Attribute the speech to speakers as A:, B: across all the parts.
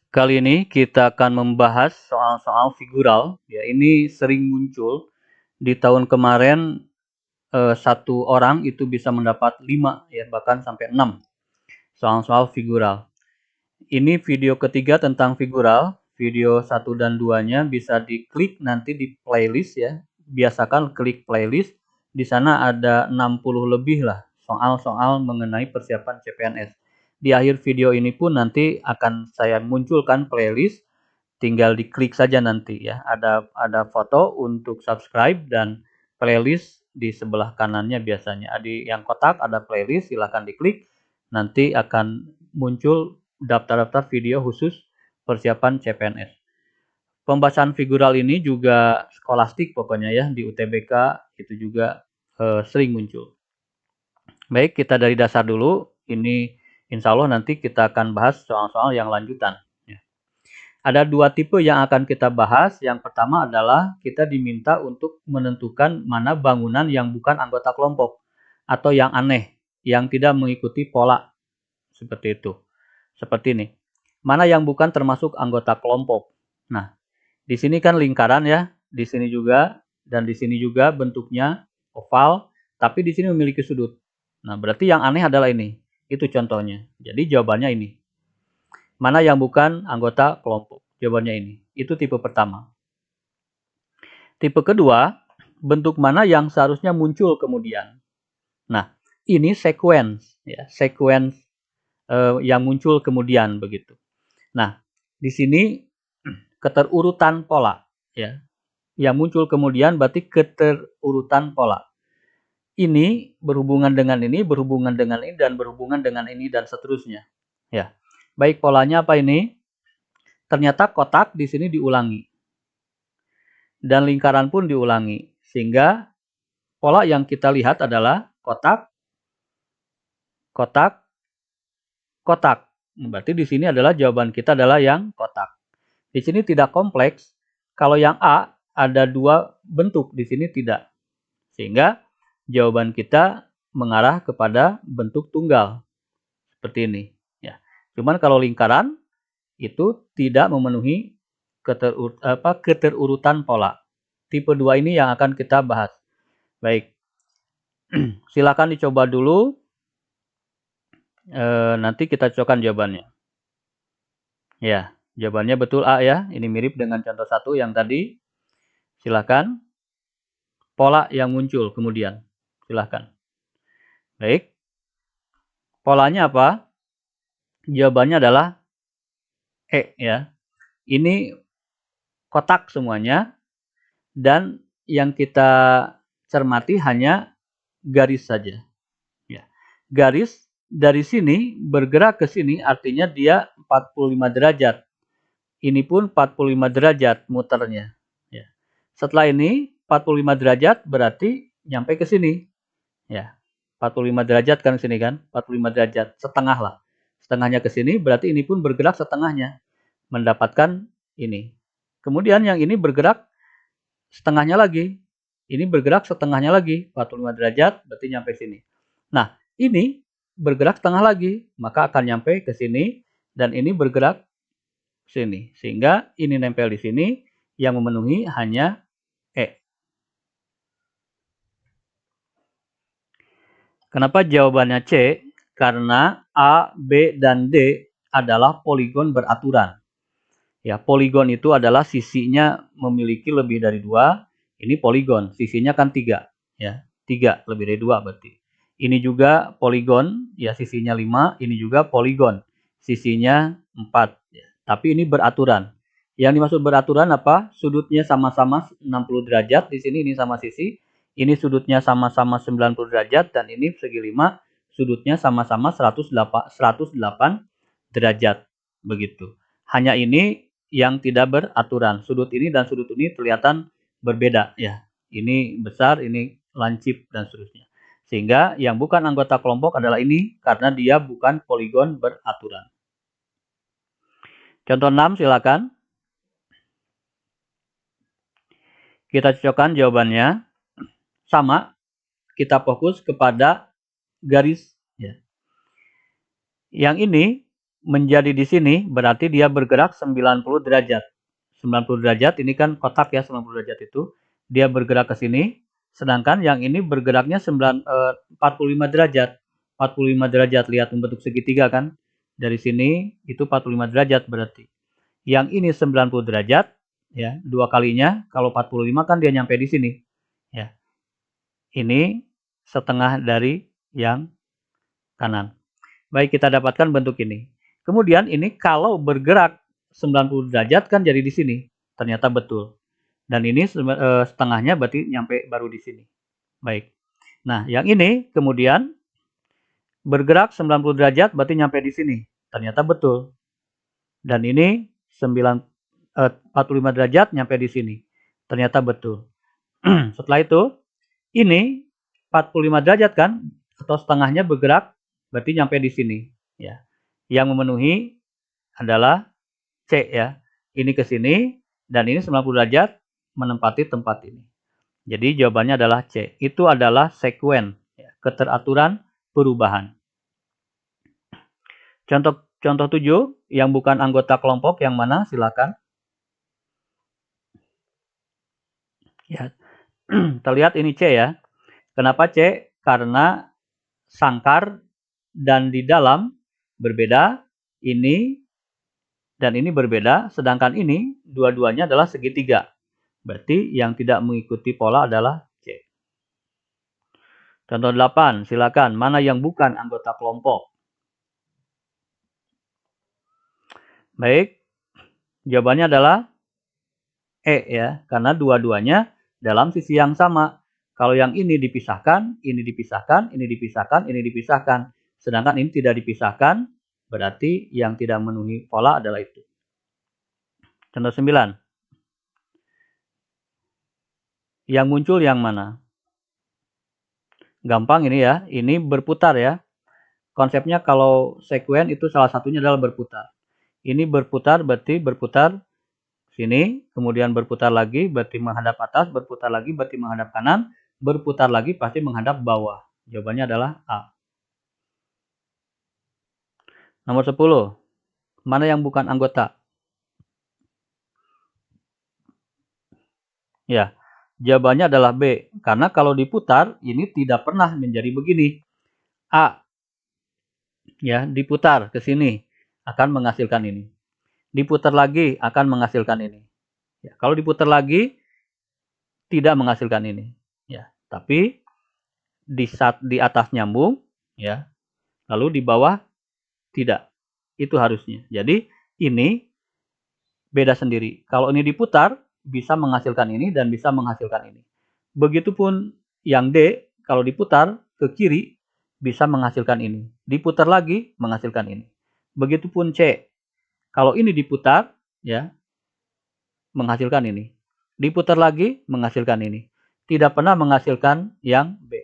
A: Kali ini kita akan membahas soal-soal figural. Ya, ini sering muncul di tahun kemarin. Satu orang itu bisa mendapat 5 ya, bahkan sampai 6 soal-soal figural. Ini video ketiga tentang figural. Video 1 dan 2-nya bisa diklik nanti di playlist ya. Biasakan klik playlist. Di sana ada 60 lebih lah soal-soal mengenai persiapan CPNS. Di akhir video ini pun nanti akan saya munculkan playlist, tinggal diklik saja nanti ya. Ada foto untuk subscribe dan playlist di sebelah kanannya biasanya. Di yang kotak ada playlist, silahkan diklik. Nanti akan muncul daftar-daftar video khusus persiapan CPNS. Pembahasan figural ini juga skolastik pokoknya ya, di UTBK itu juga sering muncul. Baik, kita dari dasar dulu. Ini insya Allah nanti kita akan bahas soal-soal yang lanjutan. Ada 2 tipe yang akan kita bahas. Yang pertama adalah kita diminta untuk menentukan mana bangunan yang bukan anggota kelompok atau yang aneh, yang tidak mengikuti pola seperti itu. Seperti ini. Mana yang bukan termasuk anggota kelompok. Nah, di sini kan lingkaran ya, di sini juga dan di sini juga bentuknya oval, tapi di sini memiliki sudut. Nah, berarti yang aneh adalah ini. Itu contohnya. Jadi jawabannya ini. Mana yang bukan anggota kelompok? Jawabannya ini. Itu tipe pertama. Tipe kedua, bentuk mana yang seharusnya muncul kemudian. Nah, ini sequence ya, sequence yang muncul kemudian begitu. Nah, di sini keterurutan pola ya. Yang muncul kemudian berarti keterurutan pola. Ini berhubungan dengan ini, berhubungan dengan ini, dan berhubungan dengan ini, dan seterusnya. Ya, baik polanya apa ini? Ternyata kotak di sini diulangi. Dan lingkaran pun diulangi. Sehingga pola yang kita lihat adalah kotak, kotak, kotak. Berarti di sini adalah jawaban kita adalah yang kotak. Di sini tidak kompleks. Kalau yang A ada 2 bentuk, di sini tidak. Sehingga jawaban kita mengarah kepada bentuk tunggal. Seperti ini. Ya. Cuman kalau lingkaran itu tidak memenuhi keterurutan pola. Tipe 2 ini yang akan kita bahas. Baik. Silakan dicoba dulu. Nanti kita cocokkan jawabannya. Ya, jawabannya betul A ya. Ini mirip dengan contoh 1 yang tadi. Silakan. Pola yang muncul kemudian. Silakan. Baik. Polanya apa? Jawabannya adalah E ya. Ini kotak semuanya. Dan yang kita cermati hanya garis saja. Ya. Garis dari sini bergerak ke sini artinya dia 45 derajat. Ini pun 45 derajat muternya. Ya. Setelah ini 45 derajat berarti nyampe ke sini. Ya. 45 derajat kan ke sini kan? 45 derajat, setengah lah. Setengahnya ke sini berarti ini pun bergerak setengahnya. Mendapatkan ini. Kemudian yang ini bergerak setengahnya lagi. Ini bergerak setengahnya lagi. 45 derajat berarti nyampe sini. Nah, ini bergerak setengah lagi. Maka akan nyampe ke sini. Dan ini bergerak sini. Sehingga ini nempel di sini. Yang memenuhi hanya E. Kenapa jawabannya C? Karena A, B, dan D adalah poligon beraturan. Ya, poligon itu adalah sisinya memiliki lebih dari 2. Ini poligon, sisinya kan 3. Ya, 3 lebih dari 2 berarti. Ini juga poligon, ya sisinya 5. Ini juga poligon, sisinya 4. Ya, tapi ini beraturan. Yang dimaksud beraturan apa? Sudutnya sama-sama 60 derajat. Di sini ini sama sisi. Ini sudutnya sama-sama 90 derajat. Dan ini segi 5. Sudutnya sama-sama 108 derajat. Begitu. Hanya ini yang tidak beraturan. Sudut ini dan sudut ini kelihatan berbeda. Ya, ini besar, ini lancip, dan seterusnya. Sehingga yang bukan anggota kelompok adalah ini karena dia bukan poligon beraturan. Contoh 6 silakan. Kita cocokkan jawabannya. Sama, kita fokus kepada garis. Ya. Yang ini menjadi di sini, berarti dia bergerak 90 derajat. 90 derajat, ini kan kotak ya, 90 derajat itu. Dia bergerak ke sini, sedangkan yang ini bergeraknya 45 derajat. 45 derajat, lihat membentuk segitiga kan. Dari sini, itu 45 derajat berarti. Yang ini 90 derajat, ya, dua kalinya, kalau 45 kan dia nyampe di sini. Ya. Ini setengah dari yang kanan. Baik, kita dapatkan bentuk ini. Kemudian ini kalau bergerak 90 derajat kan jadi di sini. Ternyata betul. Dan ini setengahnya berarti nyampe baru di sini. Baik. Nah, yang ini kemudian bergerak 90 derajat berarti nyampe di sini. Ternyata betul. Dan ini 45 derajat nyampe di sini. Ternyata betul. Setelah itu, ini 45 derajat kan, atau setengahnya bergerak, berarti nyampe di sini. Ya. Yang memenuhi adalah C ya. Ini ke sini, dan ini 90 derajat menempati tempat ini. Jadi jawabannya adalah C. Itu adalah sekuen, ya, keteraturan perubahan. Contoh 7, yang bukan anggota kelompok yang mana? Silakan. Ya. Terlihat ini C ya. Kenapa C? Karena sangkar dan di dalam berbeda, ini dan ini berbeda, sedangkan ini dua-duanya adalah segitiga. Berarti yang tidak mengikuti pola adalah C. Contoh 8, silakan. Mana yang bukan anggota kelompok? Baik, jawabannya adalah E ya, karena dua-duanya dalam sisi yang sama. Kalau yang ini dipisahkan, ini dipisahkan, ini dipisahkan, ini dipisahkan. Sedangkan ini tidak dipisahkan, berarti yang tidak memenuhi pola adalah itu. Contoh 9. Yang muncul yang mana? Gampang ini ya, ini berputar ya. Konsepnya kalau sekuen itu salah satunya adalah berputar. Ini berputar berarti berputar sini, kemudian berputar lagi berarti menghadap atas, berputar lagi berarti menghadap kanan, berputar lagi pasti menghadap bawah. Jawabannya adalah A. Nomor 10. Mana yang bukan anggota? Ya, jawabannya adalah B. Karena kalau diputar, ini tidak pernah menjadi begini. A. Ya, diputar ke sini akan menghasilkan ini. Diputar lagi akan menghasilkan ini. Ya, kalau diputar lagi tidak menghasilkan ini. Ya, tapi di atas nyambung, ya, lalu di bawah tidak. Itu harusnya. Jadi ini beda sendiri. Kalau ini diputar bisa menghasilkan ini dan bisa menghasilkan ini. Begitupun yang D kalau diputar ke kiri bisa menghasilkan ini. Diputar lagi menghasilkan ini. Begitupun C. Kalau ini diputar ya menghasilkan ini. Diputar lagi menghasilkan ini. Tidak pernah menghasilkan yang B.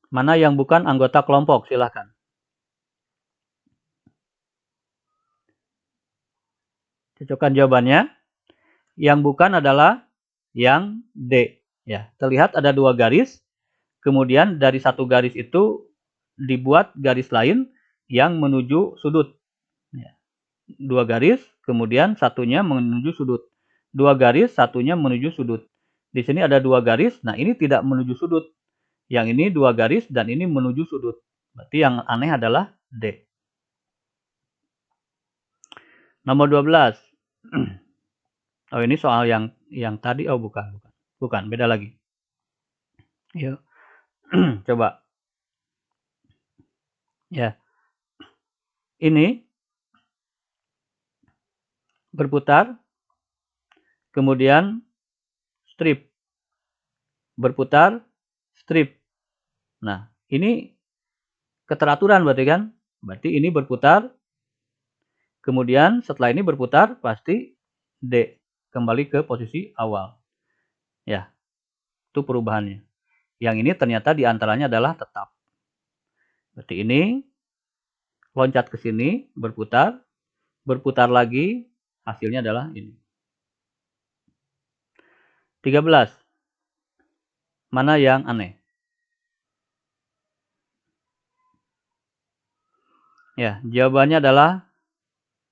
A: Mana yang bukan anggota kelompok? Silahkan. Cocokkan jawabannya. Yang bukan adalah yang D. Ya, terlihat ada dua garis. Kemudian dari satu garis itu dibuat garis lain yang menuju sudut. Ya. Dua garis, kemudian satunya menuju sudut. Dua garis, satunya menuju sudut. Di sini ada dua garis, nah ini tidak menuju sudut. Yang ini dua garis dan ini menuju sudut. Berarti yang aneh adalah D. Nomor 12. Oh, ini soal yang tadi. Oh, bukan. Bukan, beda lagi. Yuk. Coba. Ya. Ini berputar, kemudian strip. Berputar, strip. Nah, ini keteraturan berarti kan? Berarti ini berputar, kemudian setelah ini berputar, pasti D. Kembali ke posisi awal. Ya, itu perubahannya. Yang ini ternyata diantaranya adalah tetap. Berarti ini loncat ke sini, berputar lagi, hasilnya adalah ini. 13. Mana yang aneh? Ya, jawabannya adalah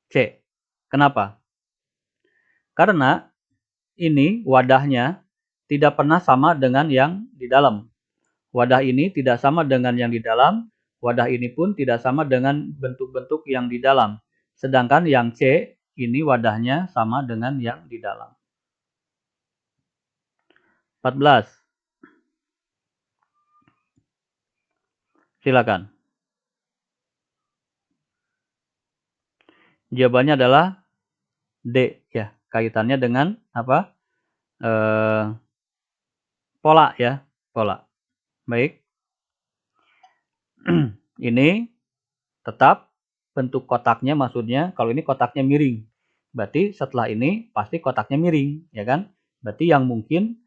A: C. Kenapa? Karena ini wadahnya tidak pernah sama dengan yang di dalam. Wadah ini tidak sama dengan yang di dalam, wadah ini pun tidak sama dengan bentuk-bentuk yang di dalam. Sedangkan yang C ini wadahnya sama dengan yang di dalam. 14. Silakan. Jawabannya adalah D ya. Kaitannya dengan apa? Pola ya, pola. Baik. Ini tetap bentuk kotaknya, maksudnya kalau ini kotaknya miring. Berarti setelah ini pasti kotaknya miring, ya kan? Berarti yang mungkin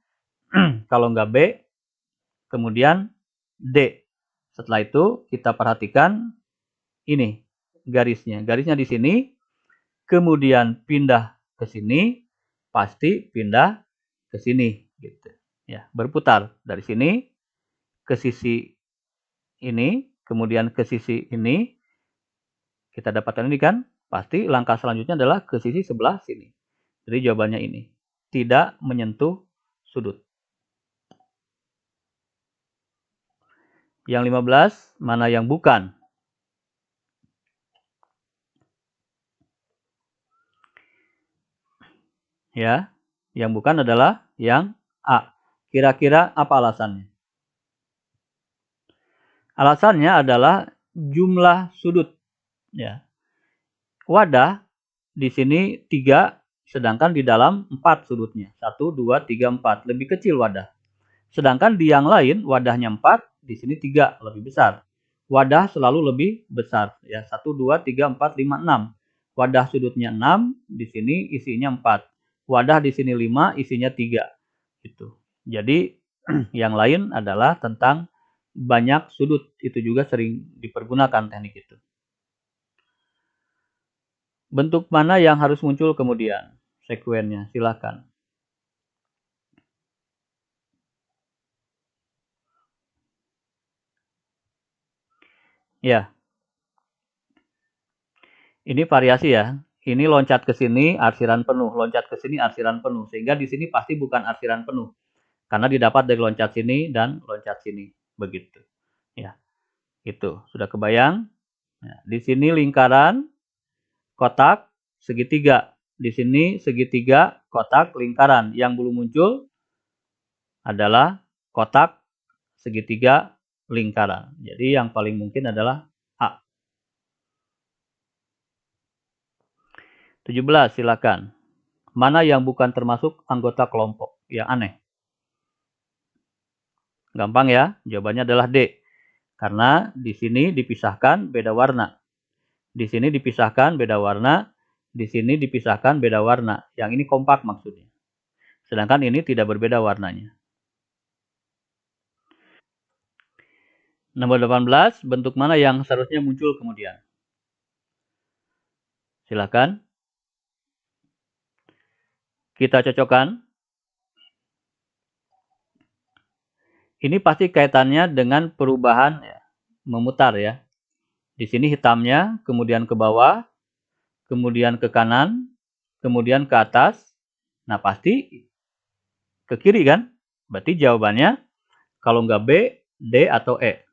A: kalau nggak B, kemudian D. Setelah itu kita perhatikan ini garisnya. Garisnya di sini, kemudian pindah ke sini, pasti pindah ke sini. Gitu. Ya, berputar dari sini ke sisi ini, kemudian ke sisi ini. Kita dapatkan ini kan, pasti langkah selanjutnya adalah ke sisi sebelah sini. Jadi jawabannya ini, tidak menyentuh sudut. Yang 15, mana yang bukan? Ya, yang bukan adalah yang A. Kira-kira apa alasannya? Alasannya adalah jumlah sudut. Ya. Wadah di sini 3, sedangkan di dalam 4 sudutnya. 1, 2, 3, 4. Lebih kecil wadah. Sedangkan di yang lain wadahnya 4, di sini 3, lebih besar. Wadah selalu lebih besar. Ya, 1, 2, 3, 4, 5, 6. Wadah sudutnya 6, di sini isinya 4. Wadah di sini 5, isinya 3. Gitu. Jadi yang lain adalah tentang banyak sudut. Itu juga sering dipergunakan teknik itu. Bentuk mana yang harus muncul kemudian? Sekuennya, silakan. Ya, ini variasi ya. Ini loncat ke sini arsiran penuh, loncat ke sini arsiran penuh. Sehingga di sini pasti bukan arsiran penuh. Karena didapat dari loncat sini dan loncat sini. Begitu. Ya, itu. Sudah kebayang? Nah, di sini lingkaran, kotak, segitiga. Di sini segitiga, kotak, lingkaran. Yang belum muncul adalah kotak, segitiga, lingkaran. Jadi yang paling mungkin adalah A. 17, silakan. Mana yang bukan termasuk anggota kelompok? Yang aneh. Gampang ya, jawabannya adalah D. Karena di sini dipisahkan beda warna. Di sini dipisahkan beda warna. Di sini dipisahkan beda warna. Yang ini kompak maksudnya. Sedangkan ini tidak berbeda warnanya. Nomor 18, bentuk mana yang seharusnya muncul kemudian? Silakan. Kita cocokkan. Ini pasti kaitannya dengan perubahan ya, memutar ya. Di sini hitamnya, kemudian ke bawah, kemudian ke kanan, kemudian ke atas. Nah, pasti ke kiri kan? Berarti jawabannya kalau nggak B, D atau E.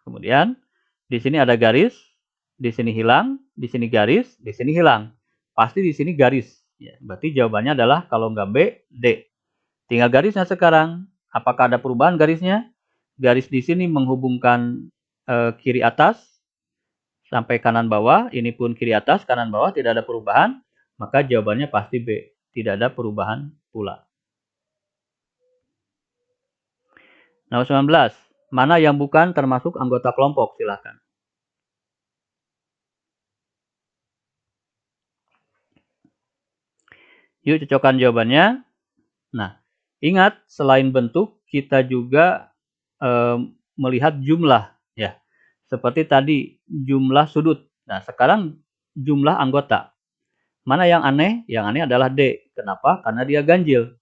A: Kemudian di sini ada garis, di sini hilang, di sini garis, di sini hilang. Pasti di sini garis. Ya, berarti jawabannya adalah kalau nggak B, D. Tinggal garisnya sekarang. Apakah ada perubahan garisnya? Garis di sini menghubungkan kiri atas sampai kanan bawah. Ini pun kiri atas, kanan bawah, tidak ada perubahan. Maka jawabannya pasti B. Tidak ada perubahan pula. Nomor 19. Mana yang bukan termasuk anggota kelompok? Silakan. Yuk cocokkan jawabannya. Nah, ingat selain bentuk kita juga melihat jumlah ya. Seperti tadi jumlah sudut. Nah, sekarang jumlah anggota. Mana yang aneh? Yang aneh adalah D. Kenapa? Karena dia ganjil.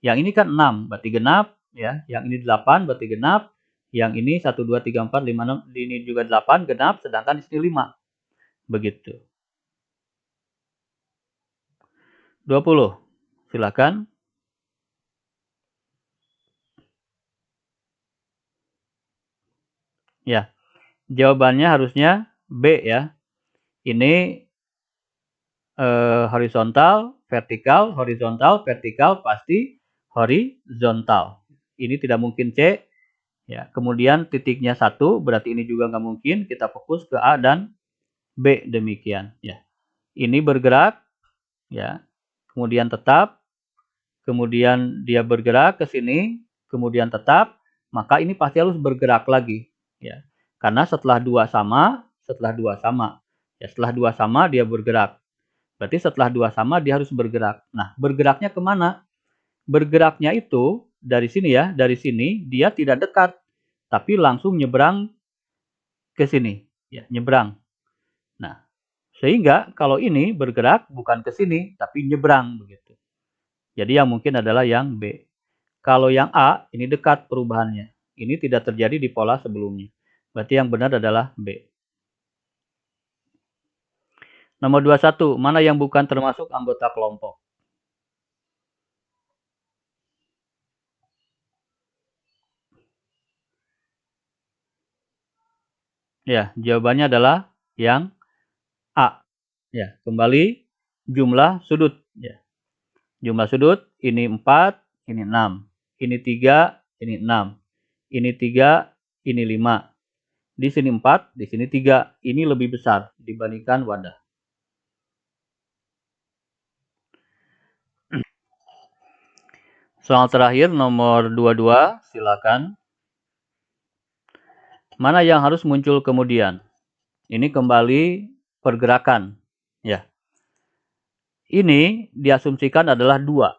A: Yang ini kan 6, berarti genap ya. Yang ini 8 berarti genap. Yang ini 1 2 3 4 5 6 ini juga 8 genap, sedangkan di sini 5. Begitu. 20. Silakan. Ya, jawabannya harusnya B ya. Ini horizontal, vertikal, pasti horizontal. Ini tidak mungkin C. Ya, kemudian titiknya 1, berarti ini juga nggak mungkin. Kita fokus ke A dan B demikian. Ya, ini bergerak, ya, kemudian tetap, kemudian dia bergerak ke sini, kemudian tetap, maka ini pasti harus bergerak lagi. Ya, karena setelah dua sama, ya, setelah dua sama dia bergerak. Berarti setelah dua sama dia harus bergerak. Nah, bergeraknya kemana? Bergeraknya itu dari sini ya, dari sini dia tidak dekat, tapi langsung nyebrang ke sini, ya, nyebrang. Nah, sehingga kalau ini bergerak bukan ke sini, tapi nyebrang begitu. Jadi yang mungkin adalah yang B. Kalau yang A, ini dekat perubahannya. Ini tidak terjadi di pola sebelumnya. Berarti yang benar adalah B. Nomor 21, mana yang bukan termasuk anggota kelompok? Ya, jawabannya adalah yang A. Ya, kembali jumlah sudut. Ya. Jumlah sudut, ini 4, ini 6. Ini 3, ini 6. Ini 3, ini 5. Di sini 4, di sini 3. Ini lebih besar dibandingkan wadah. Soal terakhir nomor 22, silakan. Mana yang harus muncul kemudian? Ini kembali pergerakan. Ya. Ini diasumsikan adalah 2.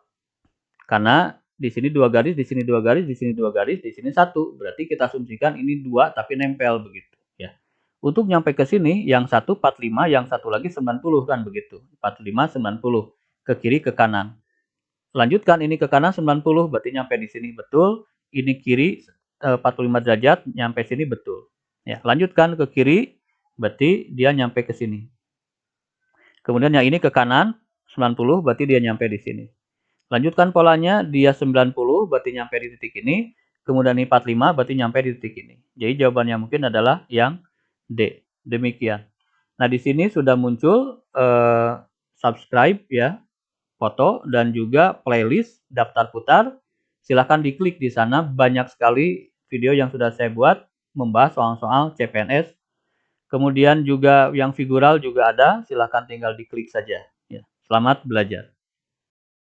A: Karena di sini 2 garis, di sini 2 garis, di sini 2 garis, di sini 1. Berarti kita asumsikan ini 2 tapi nempel begitu. Ya. Untuk nyampe ke sini, yang satu 45, yang satu lagi 90 kan begitu. 45, 90. Ke kiri, ke kanan. Lanjutkan ini ke kanan 90, berarti nyampe di sini betul. Ini kiri 45 derajat, nyampe sini betul. Ya, lanjutkan ke kiri, berarti dia nyampe ke sini. Kemudian yang ini ke kanan 90, berarti dia nyampe di sini. Lanjutkan polanya, dia 90, berarti nyampe di titik ini. Kemudian ini 45, berarti nyampe di titik ini. Jadi jawabannya mungkin adalah yang D. Demikian. Nah, di sini sudah muncul subscribe ya, foto, dan juga playlist daftar putar. Silahkan diklik di sana, banyak sekali video yang sudah saya buat membahas soal-soal CPNS. Kemudian juga yang figural juga ada, silahkan tinggal diklik saja. Ya, selamat belajar.